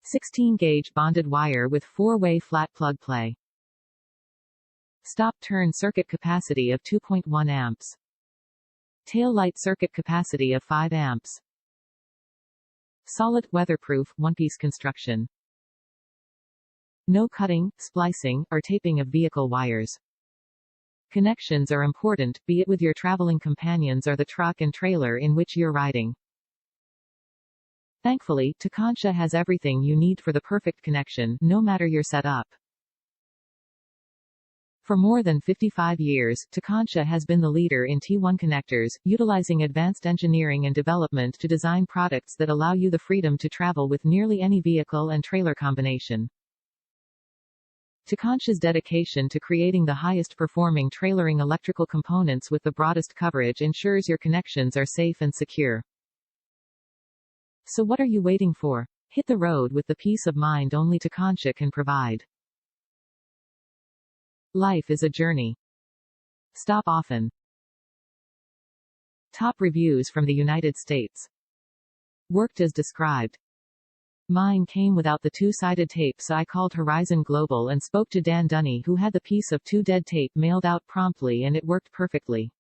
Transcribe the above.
16-gauge bonded wire with 4-way flat plug play. Stop-turn circuit capacity of 2.1 amps. Taillight circuit capacity of 5 amps. Solid, weatherproof, one-piece construction. No cutting, splicing, or taping of vehicle wires. Connections are important, be it with your traveling companions or the truck and trailer in which you're riding. Thankfully, Tekonsha has everything you need for the perfect connection, no matter your setup. For more than 55 years, Tekonsha has been the leader in T1 connectors, utilizing advanced engineering and development to design products that allow you the freedom to travel with nearly any vehicle and trailer combination. Tekonsha's dedication to creating the highest performing trailering electrical components with the broadest coverage ensures your connections are safe and secure. So what are you waiting for? Hit the road with the peace of mind only Tekonsha can provide. Life is a journey. Stop often. Top reviews from the United States. Worked as described. Mine came without the two-sided tape, so I called Horizon Global and spoke to Dan Dunny, who had the piece of 2 dead tape mailed out promptly, and it worked perfectly.